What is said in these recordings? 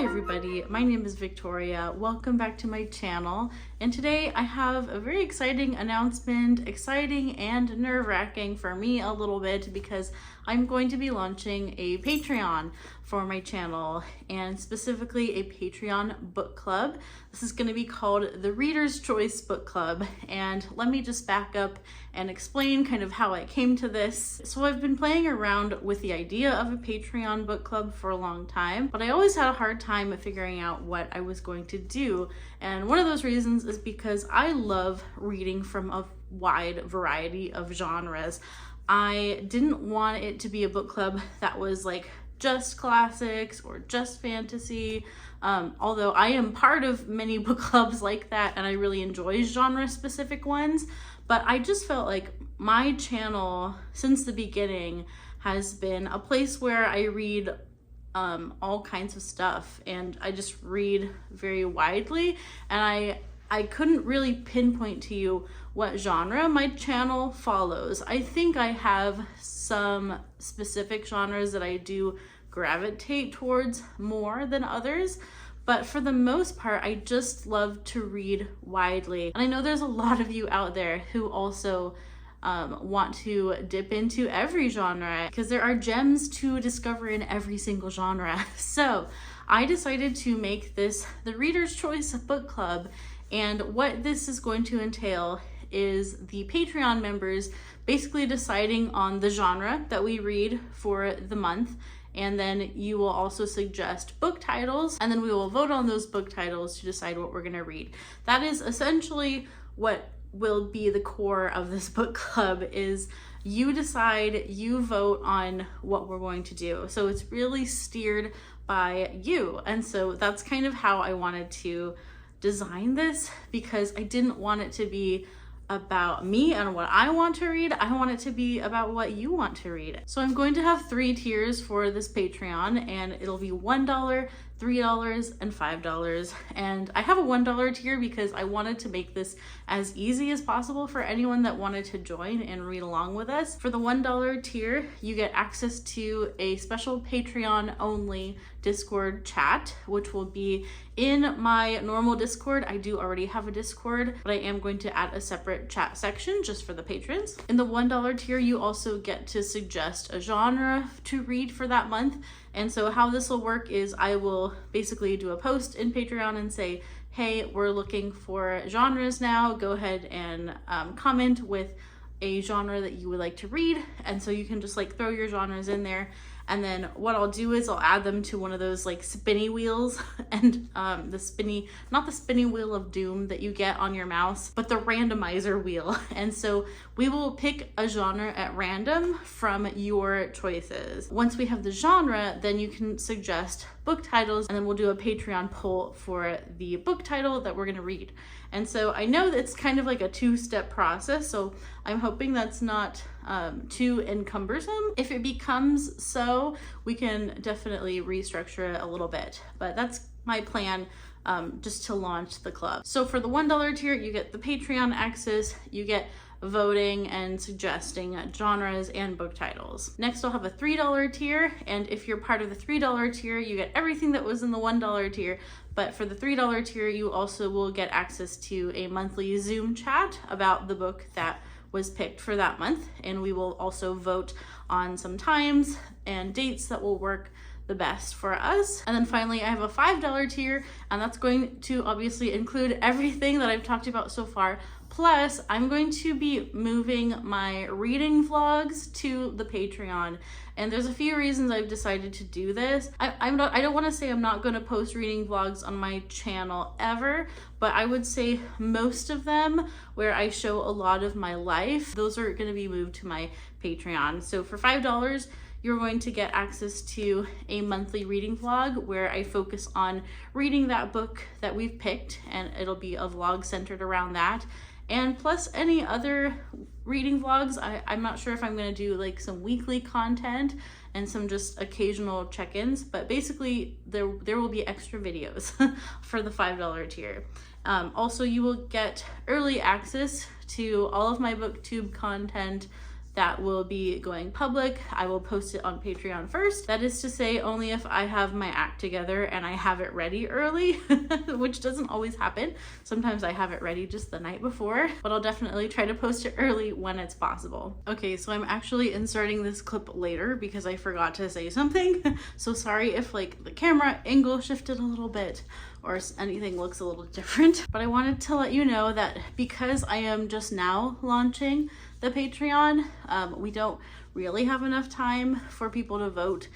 Hi everybody, my name is Victoria. Welcome back to my channel, and today I have a very exciting announcement, exciting and nerve-wracking for me a little bit because I'm going to be launching a Patreon for my channel, and specifically a Patreon book club. This is going to be called the Reader's Choice Book Club, and let me just back up and explain kind of how I came to this. So I've been playing around with the idea of a Patreon book club for a long time, but I always had a hard time figuring out what I was going to do. And one of those reasons is because I love reading from a wide variety of genres. I didn't want it to be a book club that was like just classics or just fantasy, although I am part of many book clubs like that and I really enjoy genre specific ones. But I just felt like my channel since the beginning has been a place where I read all kinds of stuff, and I just read very widely, and I couldn't really pinpoint to you what genre my channel follows. I think I have some specific genres that I do gravitate towards more than others, but for the most part, I just love to read widely. And I know there's a lot of you out there who also want to dip into every genre because there are gems to discover in every single genre. So I decided to make this the Reader's Choice Book Club, and what this is going to entail is the Patreon members basically deciding on the genre that we read for the month, and then you will also suggest book titles, and then we will vote on those book titles to decide what we're going to read. That is essentially what will be the core of this book club. Is you decide, you vote on what we're going to do. So it's really steered by you. And so that's kind of how I wanted to design this, because I didn't want it to be about me and what I want to read. I want it to be about what you want to read. So I'm going to have 3 tiers for this Patreon, and it'll be $1, $3, and $5. And I have a $1 tier because I wanted to make this as easy as possible for anyone that wanted to join and read along with us. For the $1 tier, you get access to a special Patreon only Discord chat, which will be in my normal Discord. I do already have a Discord, but I am going to add a separate chat section just for the patrons. In the $1 tier, you also get to suggest a genre to read for that month. And so how this will work is I will basically do a post in Patreon and say, hey, we're looking for genres now. Go ahead and comment with a genre that you would like to read. And so you can just like throw your genres in there. And then what I'll do is I'll add them to one of those like spinny wheels, and not the spinny wheel of doom that you get on your mouse, but the randomizer wheel. And so we will pick a genre at random from your choices. Once we have the genre, then you can suggest book titles, and then we'll do a Patreon poll for the book title that we're gonna read. And so I know that it's kind of like a 2-step process, so I'm hoping that's not too encumbersome. If it becomes so, we can definitely restructure it a little bit, but that's my plan, just to launch the club. So for the $1 tier, you get the Patreon access, you get voting and suggesting genres and book titles. Next, I'll have a $3 tier, and if you're part of the $3 tier, you get everything that was in the $1 tier, but for the $3 tier, you also will get access to a monthly Zoom chat about the book that was picked for that month, and we will also vote on some times and dates that will work the best for us. And then finally, I have a $5 tier, and that's going to obviously include everything that I've talked about so far. Plus, I'm going to be moving my reading vlogs to the Patreon, and there's a few reasons I've decided to do this. I don't want to say I'm not going to post reading vlogs on my channel ever, but I would say most of them where I show a lot of my life, those are going to be moved to my Patreon. So for $5, you're going to get access to a monthly reading vlog where I focus on reading that book that we've picked, and it'll be a vlog centered around that. And plus any other reading vlogs, I'm not sure if I'm gonna do like some weekly content and some just occasional check-ins, but basically there will be extra videos for the $5 tier. Also, you will get early access to all of my Booktube content that will be going public. I will post it on Patreon first. That is to say, only if I have my act together and I have it ready early, which doesn't always happen. Sometimes I have it ready just the night before, but I'll definitely try to post it early when it's possible. Okay, so I'm actually inserting this clip later because I forgot to say something. So sorry if like the camera angle shifted a little bit or anything looks a little different. But I wanted to let you know that because I am just now launching the Patreon, we don't really have enough time for people to vote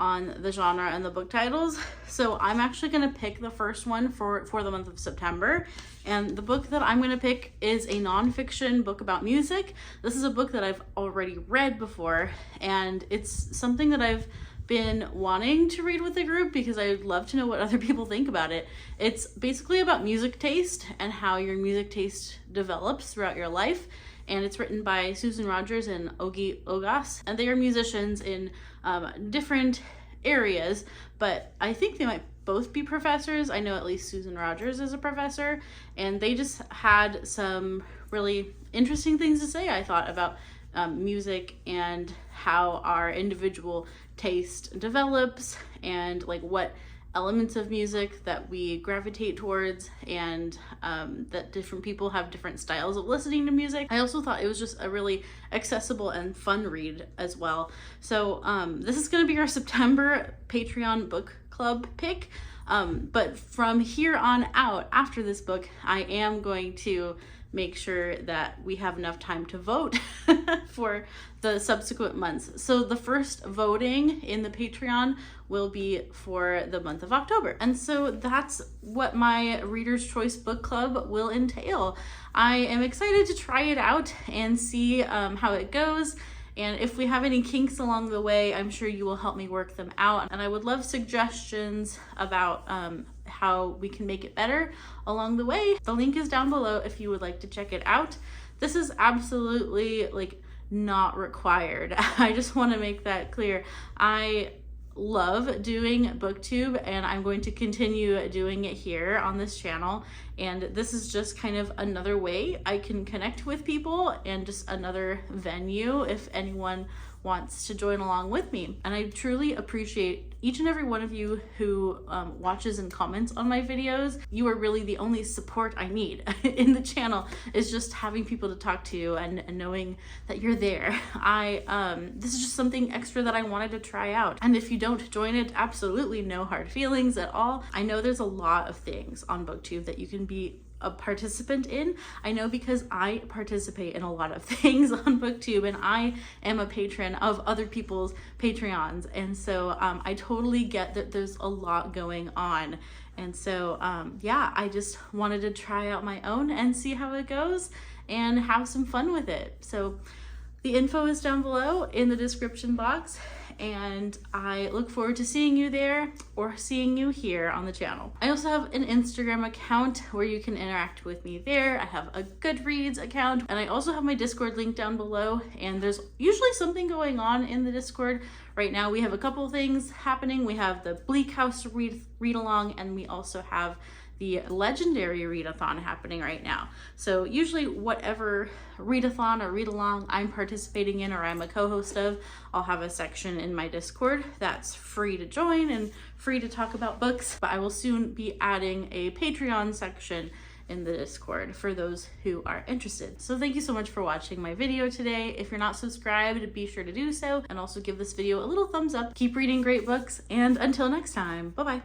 on the genre and the book titles. So I'm actually gonna pick the first one for the month of September. And the book that I'm gonna pick is a nonfiction book about music. This is a book that I've already read before, and it's something that I've been wanting to read with the group because I'd love to know what other people think about it. It's basically about music taste and how your music taste develops throughout your life. And it's written by Susan Rogers and Ogi Ogas, and they are musicians in different areas, but I think they might both be professors. I know at least Susan Rogers is a professor, and they just had some really interesting things to say, I thought, about music and how our individual taste develops, and like what elements of music that we gravitate towards, and that different people have different styles of listening to music. I also thought it was just a really accessible and fun read as well. So this is going to be our September Patreon book club pick, but from here on out, after this book, I am going to make sure that we have enough time to vote for the subsequent months. So the first voting in the Patreon will be for the month of October. And so that's what my Reader's Choice Book Club will entail. I am excited to try it out and see how it goes. And if we have any kinks along the way, I'm sure you will help me work them out. And I would love suggestions about how we can make it better along the way. The link is down below if you would like to check it out. This is absolutely like not required. I just want to make that clear. I love doing Booktube, and I'm going to continue doing it here on this channel, and this is just kind of another way I can connect with people and just another venue if anyone wants to join along with me. And I truly appreciate each and every one of you who watches and comments on my videos. You are really the only support I need in the channel, is just having people to talk to and knowing that you're there. This is just something extra that I wanted to try out. And if you don't join it, absolutely no hard feelings at all. I know there's a lot of things on Booktube that you can be a participant in. I know because I participate in a lot of things on Booktube, and I am a patron of other people's Patreons, and so I totally get that there's a lot going on. And so yeah, I just wanted to try out my own and see how it goes and have some fun with it. So the info is down below in the description box, and I look forward to seeing you there or seeing you here on the channel. I also have an Instagram account where you can interact with me there. I have a Goodreads account, and I also have my Discord link down below, and there's usually something going on in the Discord. Right now we have a couple things happening. We have the Bleak House read along, and we also have the Legendary readathon happening right now. So usually whatever readathon or read along I'm participating in or I'm a co-host of, I'll have a section in my Discord that's free to join and free to talk about books. But I will soon be adding a Patreon section in the Discord for those who are interested. So thank you so much for watching my video today. If you're not subscribed, be sure to do so, and also give this video a little thumbs up. Keep reading great books, and until next time, bye-bye.